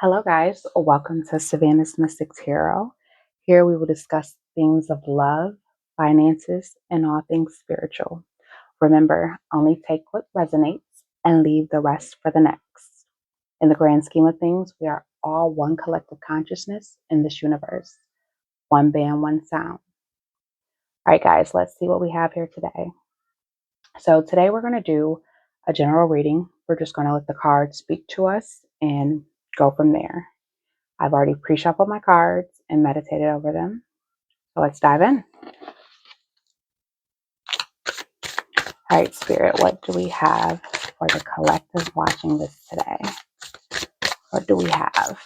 Hello, guys. Welcome to Savannah's Mystic Tarot. Here we will discuss themes of love, finances, and all things spiritual. Remember, only take what resonates and leave the rest for the next. In the grand scheme of things, we are all one collective consciousness in this universe, one band, one sound. All right, guys, let's see what we have here today. So, today we're going to do a general reading. We're just going to let the cards speak to us and go from there. I've already pre-shuffled my cards and meditated over them. So let's dive in. All right, Spirit, what do we have for the collective watching this today? What do we have?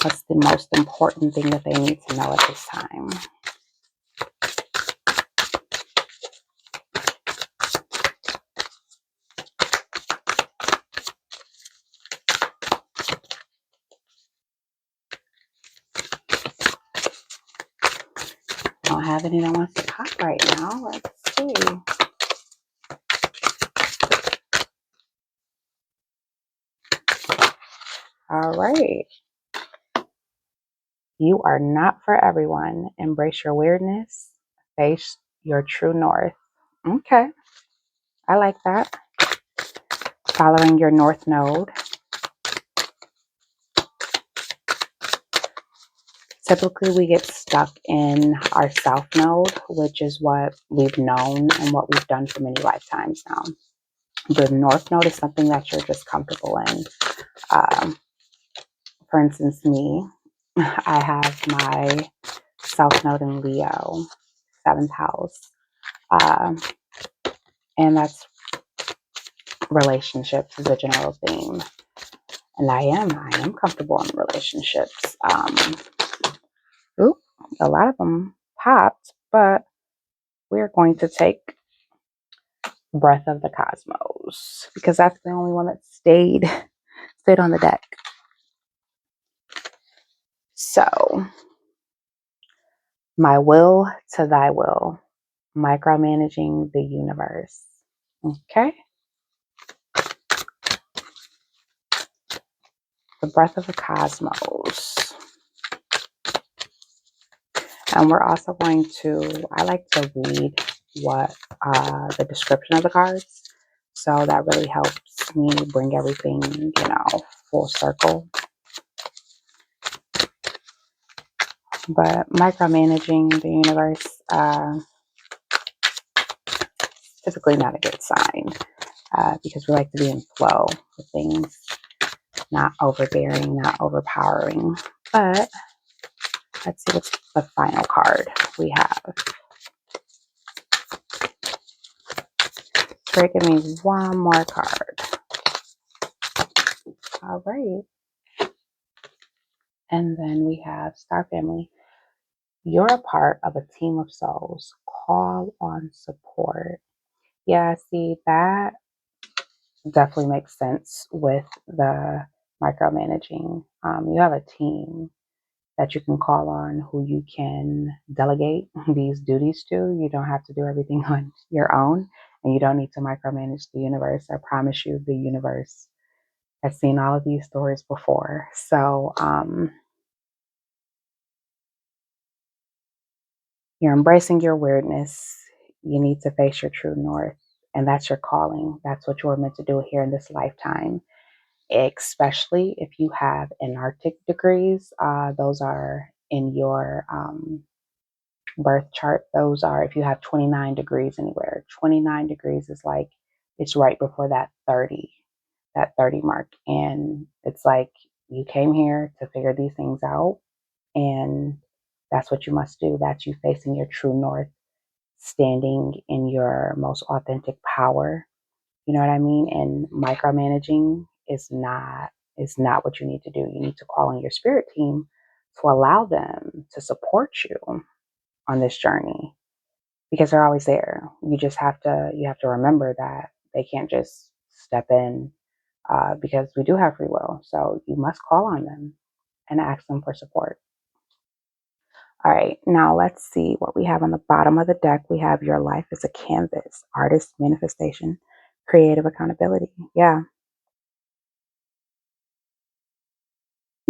What's the most important thing that they need to know at this time? I don't have any that wants to pop right now. Let's see. All right. You are not for everyone. Embrace your weirdness. Face your true north. Okay. I like that. Following your north node. Typically, we get stuck in our south node, which is what we've known and what we've done for many lifetimes now. The north node is something that you're just comfortable in. For instance, me, I have my south node in Leo, 7th house. And that's relationships is a general theme. And I am comfortable in relationships. A lot of them popped, but we're going to take Breath of the Cosmos because that's the only one that stayed on the deck. So, my will to thy will, micromanaging the universe. Okay. The Breath of the Cosmos. And we're also going to, I like to read what the description of the cards. So that really helps me bring everything, full circle. But micromanaging the universe, typically not a good sign because we like to be in flow with things, not overbearing, not overpowering. But let's see what's the final card we have. Spirit, give me one more card. All right. And then we have Star Family. You're a part of a team of souls. Call on support. Yeah, see, that definitely makes sense with the micromanaging. You have a team that you can call on, who you can delegate these duties to. You don't have to do everything on your own, and you don't need to micromanage the universe. I promise you, the universe has seen all of these stories before. So you're embracing your weirdness. You need to face your true north, and that's your calling. That's what you were meant to do here in this lifetime. Especially if you have anarchic degrees, those are in your birth chart. Those are if you have 29 degrees anywhere. 29 degrees is like it's right before that 30 mark, and it's like you came here to figure these things out, and that's what you must do. That's you facing your true north, standing in your most authentic power. You know what I mean? And micromanaging is not what you need to do. You need to call on your spirit team to allow them to support you on this journey because they're always there. You have to remember that they can't just step in because we do have free will. So you must call on them and ask them for support. All right, now let's see what we have on the bottom of the deck. We have your life as a canvas, artist, manifestation, creative accountability. Yeah.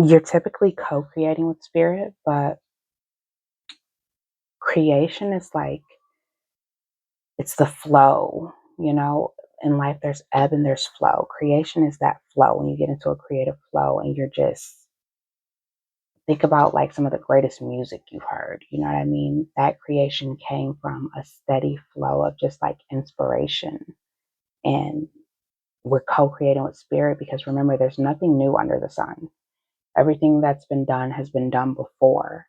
you're typically co-creating with spirit, but creation is like, it's the flow, you know. In life there's ebb and there's flow. Creation is that flow. When you get into a creative flow and you're just, think about like some of the greatest music you've heard, you know what I mean? That creation came from a steady flow of just like inspiration. And we're co-creating with spirit because remember, there's nothing new under the sun. Everything that's been done has been done before,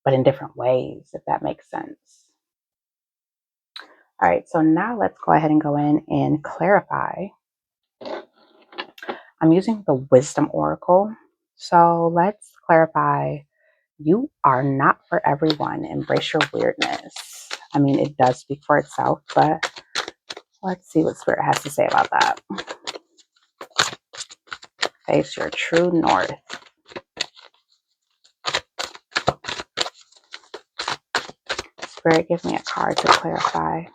but in different ways, if that makes sense. All right, so now let's go ahead and go in and clarify. I'm using the Wisdom Oracle. So let's clarify. You are not for everyone. Embrace your weirdness. I mean, it does speak for itself, but let's see what Spirit has to say about that. Face your true north. Spirit, give me a card to clarify.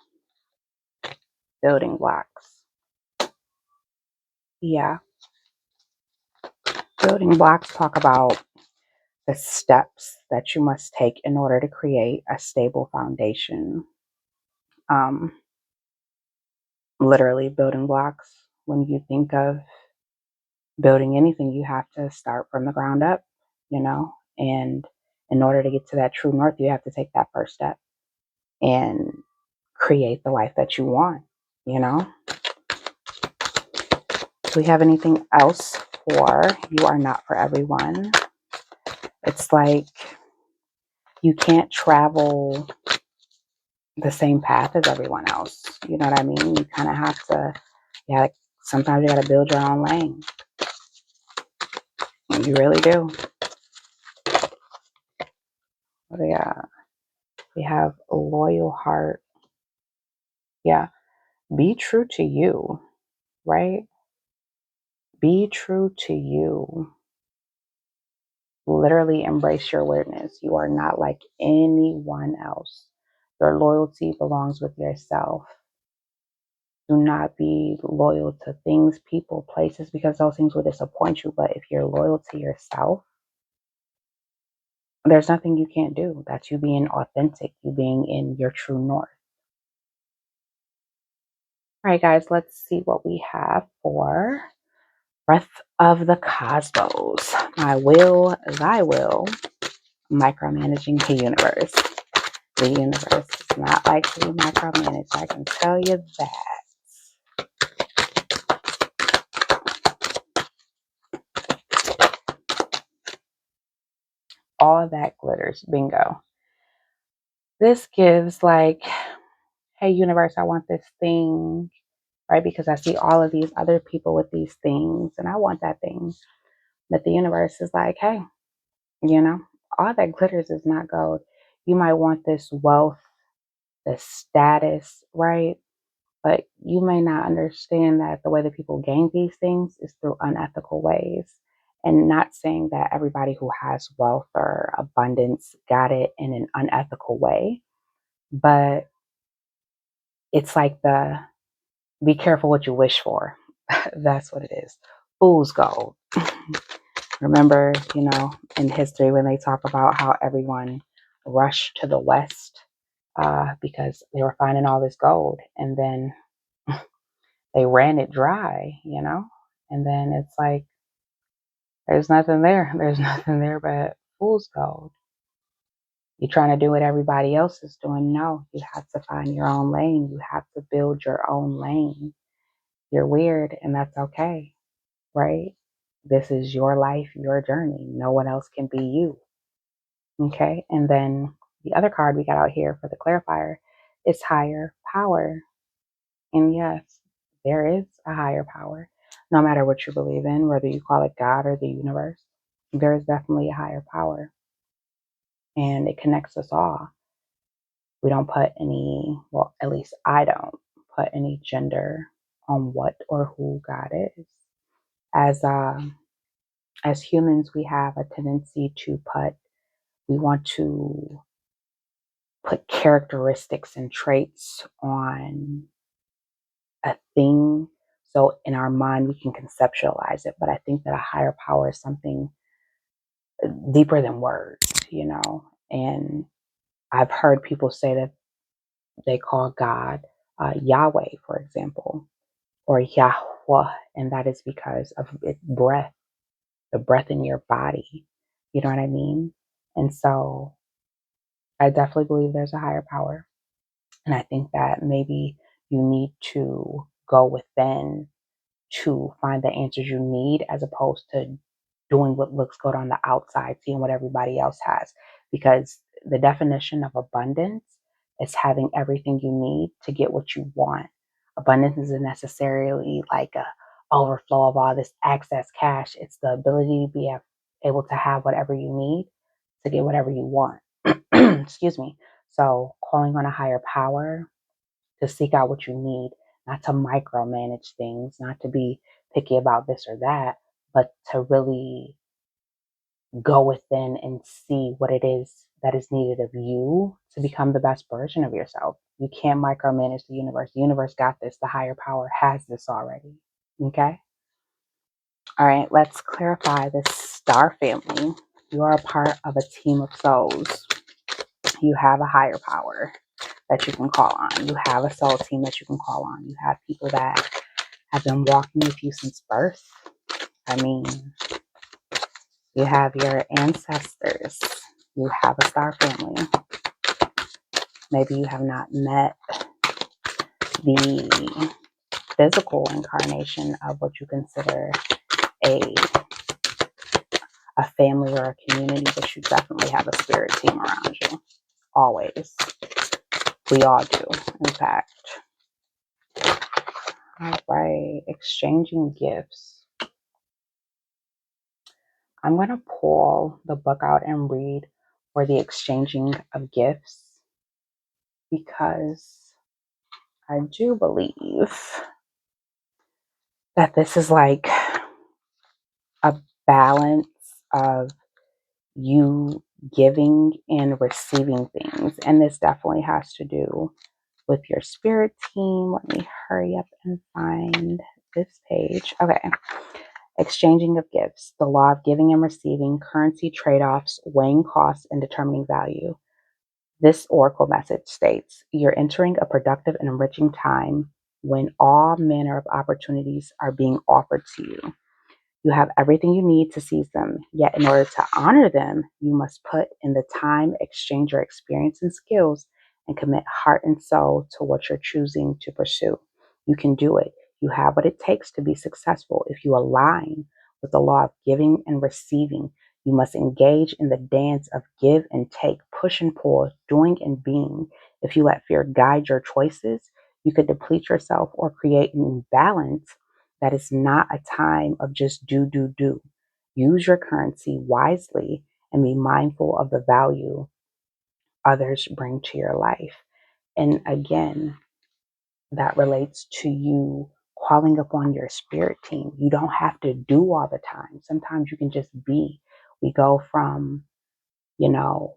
Building blocks. Yeah. Building blocks talk about the steps that you must take in order to create a stable foundation. Um, Literally, building blocks. When you think of building anything, you have to start from the ground up, you know? And in order to get to that true north, you have to take that first step and create the life that you want, you know? Do we have anything else for you are not for everyone? It's like you can't travel the same path as everyone else. You know what I mean? You kind of have to, yeah, sometimes you got to build your own lane. You really do. Yeah. We have a loyal heart. Yeah. Be true to you, right? Be true to you. Literally embrace your weirdness. You are not like anyone else. Your loyalty belongs with yourself. Do not be loyal to things, people, places, because those things will disappoint you. But if you're loyal to yourself, there's nothing you can't do. That's you being authentic, you being in your true north. All right, guys, let's see what we have for Breath of the Cosmos. My will, thy will, micromanaging the universe. The universe is not like to be micromanaged, I can tell you that. All that glitters, bingo. This gives like, hey, universe, I want this thing, right? Because I see all of these other people with these things and I want that thing. But the universe is like, hey, you know, all that glitters is not gold. You might want this wealth, this status, right? But you may not understand that the way that people gain these things is through unethical ways. And not saying that everybody who has wealth or abundance got it in an unethical way, but it's like the be careful what you wish for. That's what it is. Fool's gold. Remember, you know, in history when they talk about how everyone rushed to the West because they were finding all this gold and then they ran it dry, you know? And then it's like, there's nothing there. There's nothing there but fool's gold. You're trying to do what everybody else is doing. No, you have to find your own lane. You have to build your own lane. You're weird, and that's okay, right? This is your life, your journey. No one else can be you. Okay. And then the other card we got out here for the clarifier is higher power. And yes, there is a higher power. No matter what you believe in, whether you call it God or the universe, there is definitely a higher power. And it connects us all. We don't put any, well, at least I don't put any gender on what or who God is. As as humans, we have a tendency to we want to put characteristics and traits on a thing. So in our mind, we can conceptualize it. But I think that a higher power is something deeper than words, you know. And I've heard people say that they call God Yahweh, for example, or Yahweh, and that is because of its breath, the breath in your body. You know what I mean? And so I definitely believe there's a higher power. And I think that maybe you need to go within to find the answers you need as opposed to doing what looks good on the outside, seeing what everybody else has. Because the definition of abundance is having everything you need to get what you want. Abundance isn't necessarily like a overflow of all this excess cash. It's the ability to be able to have whatever you need to get whatever you want. Excuse me. So calling on a higher power to seek out what you need, not to micromanage things, not to be picky about this or that, but to really go within and see what it is that is needed of you to become the best version of yourself. You can't micromanage the universe. The universe got this. The higher power has this already. Okay? All right, let's clarify this star family. You are a part of a team of souls. You have a higher power that you can call on. You have a soul team that you can call on. You have people that have been walking with you since birth. I mean, you have your ancestors. You have a star family. Maybe you have not met the physical incarnation of what you consider a a family or a community, but you definitely have a spirit team around you. Always. We all do, in fact. All right, exchanging gifts. I'm going to pull the book out and read for the exchanging of gifts because I do believe that this is like a balance of you giving and receiving things. And this definitely has to do with your spirit team. Let me hurry up and find this page. Okay. Exchanging of gifts, the law of giving and receiving, currency trade offs, weighing costs, and determining value. This oracle message states you're entering a productive and enriching time when all manner of opportunities are being offered to you. You have everything you need to seize them, yet, in order to honor them, you must put in the time, exchange your experience and skills, and commit heart and soul to what you're choosing to pursue. You can do it. You have what it takes to be successful if you align with the law of giving and receiving. You must engage in the dance of give and take, push and pull, doing and being. If you let fear guide your choices, you could deplete yourself or create an imbalance that is not a time of just do. Use your currency wisely and be mindful of the value others bring to your life. And again, that relates to you calling upon your spirit team. You don't have to do all the time. Sometimes you can just be. We go from, you know,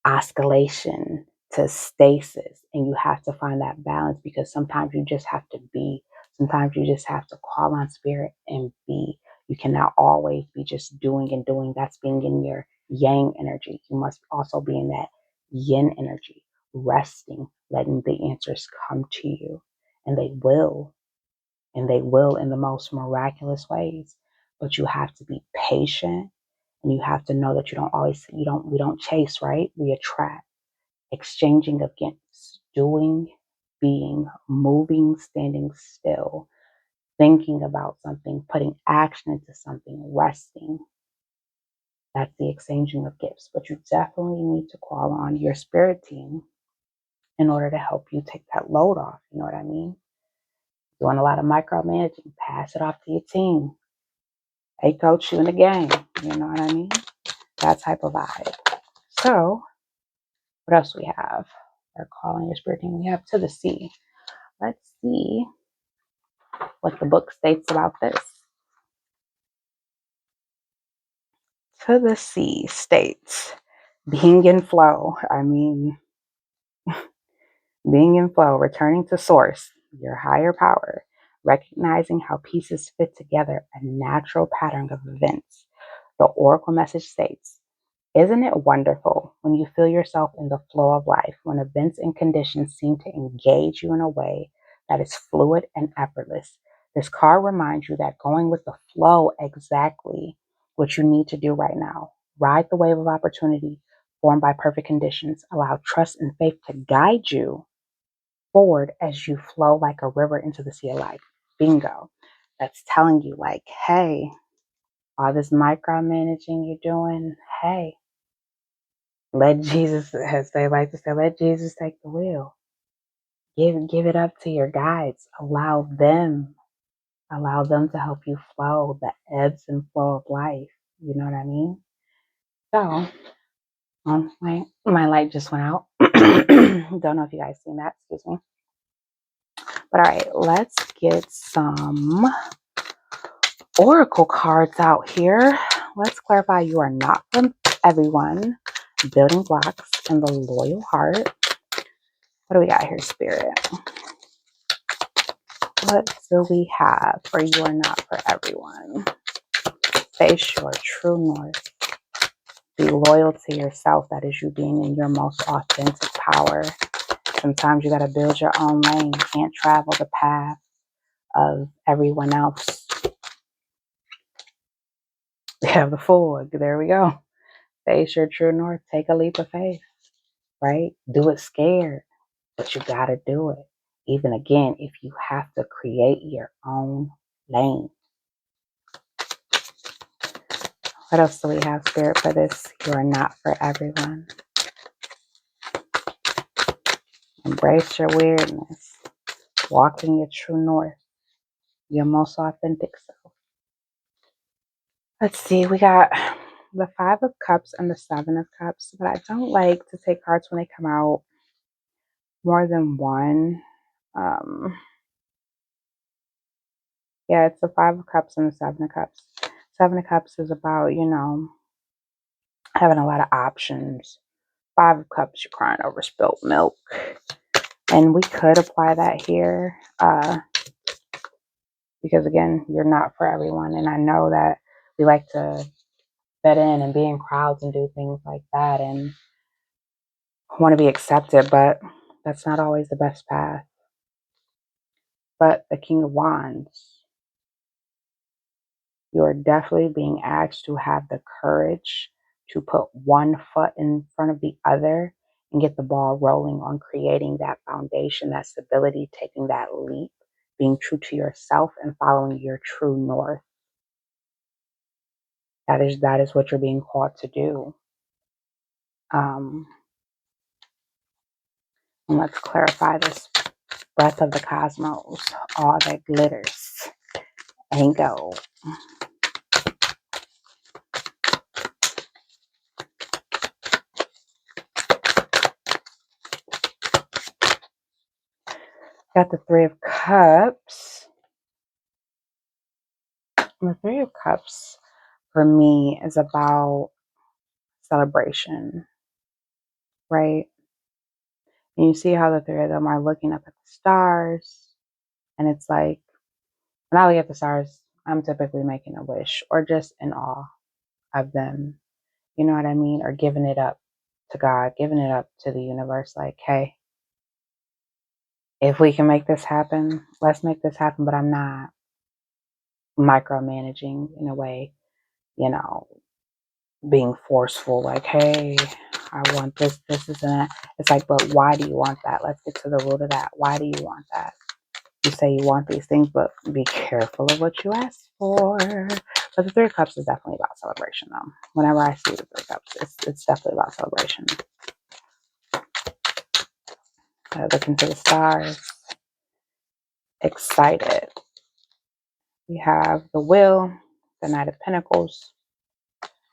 oscillation to stasis, and you have to find that balance because sometimes you just have to be. Sometimes you just have to call on spirit and be. You cannot always be just doing and doing. That's being in your yang energy. You must also be in that yin energy, resting, letting the answers come to you, and they will, in the most miraculous ways. But you have to be patient, and you have to know that we don't chase, right? We attract. Exchanging of gifts, doing, being, moving, standing still, thinking about something, putting action into something, resting. That's the exchanging of gifts. But you definitely need to call on your spirit team in order to help you take that load off. You know what I mean? Doing a lot of micromanaging, pass it off to your team. Hey, coach, you in the game. You know what I mean? That type of vibe. So, what else we have? We're calling your spirit team. We have to the sea. Let's see what the book states about this. To the sea states, being in flow. Being in flow, returning to source, your higher power, recognizing how pieces fit together, a natural pattern of events. The oracle message states, isn't it wonderful when you feel yourself in the flow of life, when events and conditions seem to engage you in a way that is fluid and effortless? This card reminds you that going with the flow exactly what you need to do right now. Ride the wave of opportunity formed by perfect conditions. Allow trust and faith to guide you forward as you flow like a river into the sea of life. Bingo. That's telling you, like, hey, all this micromanaging you're doing, hey, let Jesus, as they like to say, let Jesus take the wheel. Give it up to your guides. Allow them to help you flow the ebbs and flow of life. You know what I mean? So, my light just went out. Don't know if you guys seen that. Excuse me. But all right, let's get some oracle cards out here. Let's clarify you are not from everyone. Building blocks and the loyal heart. What do we got here, Spirit? What do we have for you are not for everyone? Face your true north. Be loyal to yourself. That is you being in your most authentic power. Sometimes you got to build your own lane. You can't travel the path of everyone else. We have the Fool. There we go. Face your true north. Take a leap of faith, right? Do it scared, but you got to do it. Even again, if you have to create your own lane. What else do we have, Spirit, for this? You are not for everyone. Embrace your weirdness. Walk in your true north, your most authentic self. Let's see, we got the Five of Cups and the Seven of Cups, but I don't like to take cards when they come out more than one. Yeah, it's the Five of Cups and the Seven of Cups. Seven of Cups is about, having a lot of options. Five of Cups, you're crying over spilt milk. And we could apply that here because, again, you're not for everyone. And I know that we like to fit in and be in crowds and do things like that and want to be accepted, but that's not always the best path. But the King of Wands, you are definitely being asked to have the courage to put one foot in front of the other and get the ball rolling on creating that foundation, that stability, taking that leap, being true to yourself and following your true north. That is what you're being called to do. And let's clarify this. Breath of the cosmos, all that glitters ain't gold. Got the Three of Cups. And the Three of Cups for me is about celebration, right? And you see how the three of them are looking up at the stars. And it's like, when I look at the stars, I'm typically making a wish or just in awe of them. You know what I mean? Or giving it up to God, giving it up to the universe. Like, hey, if we can make this happen, let's make this happen. But I'm not micromanaging in a way, being forceful. Like, hey, I want this, this, and that. It's like, but why do you want that? Let's get to the root of that. Why do you want that? You say you want these things, but be careful of what you ask for. But the Three of Cups is definitely about celebration, though. Whenever I see the Three of Cups, it's definitely about celebration. Looking to the stars, excited. We have the Wheel, the Knight of Pentacles.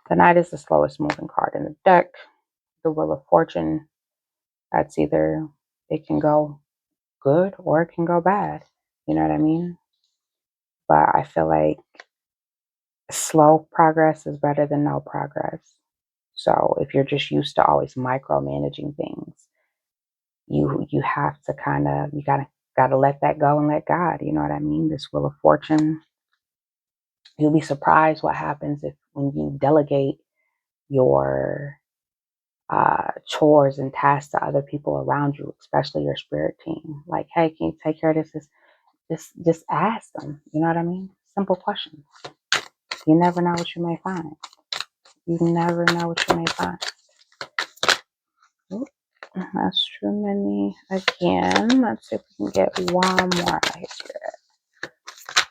The Knight is the slowest moving card in the deck. The Wheel of Fortune, that's either it can go good or it can go bad. You know what I mean? But I feel like slow progress is better than no progress. So if you're just used to always micromanaging things, you have to you gotta let that go and let God. You know what I mean? This Wheel of Fortune You'll be surprised what happens if when you delegate your chores and tasks to other people around you, especially your spirit team. Like, hey, can you take care of this? Just ask them. You know what I mean? Simple questions. You never know what you may find. You never know what you may find. Oop, that's too many again. Let's see if we can get one more out here.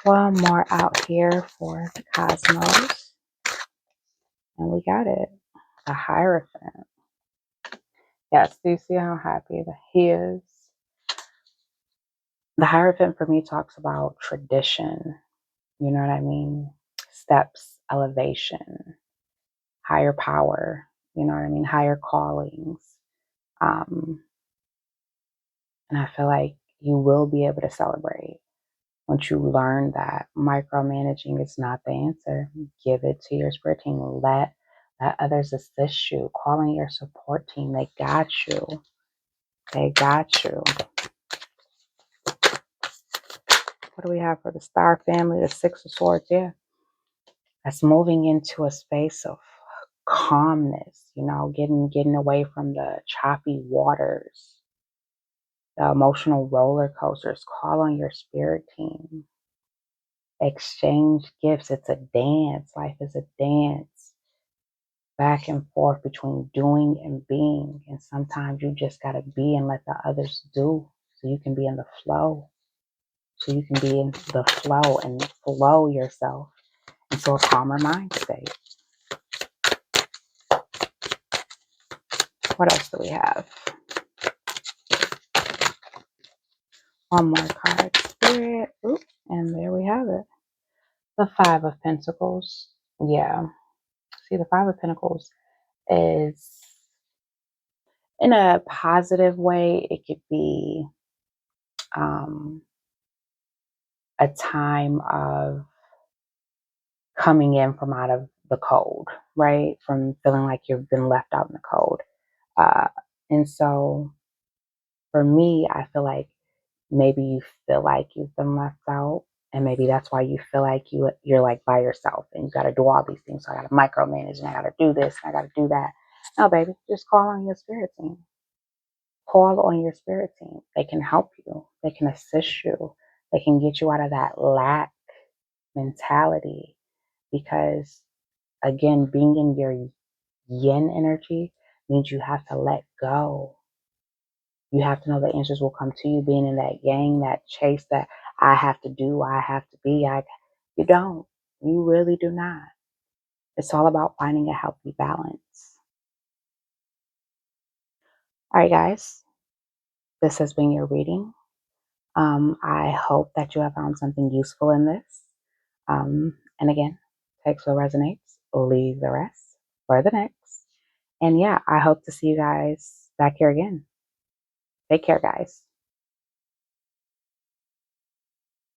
One more out here for the cosmos. And we got it. The Hierophant. Yes, do you see how happy he is? The Hierophant for me talks about tradition. You know what I mean? Steps, elevation, higher power. You know what I mean? Higher callings. Um, and I feel like you will be able to celebrate once you learn that micromanaging is not the answer. Give it to your spirit team. Let others assist you. Call in your support team. They got you. They got you. What do we have for the Star family? The Six of Swords. Yeah. That's moving into a space of calmness, you know, getting away from the choppy waters, the emotional roller coasters. Call on your spirit team. Exchange gifts. It's a dance. Life is a dance. Back and forth between doing and being. And sometimes you just gotta be and let the others do so you can be in the flow. So you can be in the flow and flow yourself into a calmer mind state. What else do we have? One more card, Spirit. Oop, and there we have it. The Five of Pentacles. Yeah. See, the Five of Pentacles is, in a positive way, it could be a time of coming in from out of the cold, right? From feeling like you've been left out in the cold. Uh, and so for me, I feel like maybe you feel like you've been left out, and maybe that's why you feel like you're like by yourself and you got to do all these things. So I got to micromanage and I got to do this and I got to do that. No, baby, just call on your spirit team. Call on your spirit team. They can help you. They can assist you. They can get you out of that lack mentality, because again, being in your yin energy means you have to let go. You have to know the answers will come to you. Being in that yang, that chase, that I have to do, I have to be. You don't. You really do not. It's all about finding a healthy balance. All right, guys. This has been your reading. I hope that you have found something useful in this. And again, take what resonates, leave the rest for the next. And yeah, I hope to see you guys back here again. Take care, guys.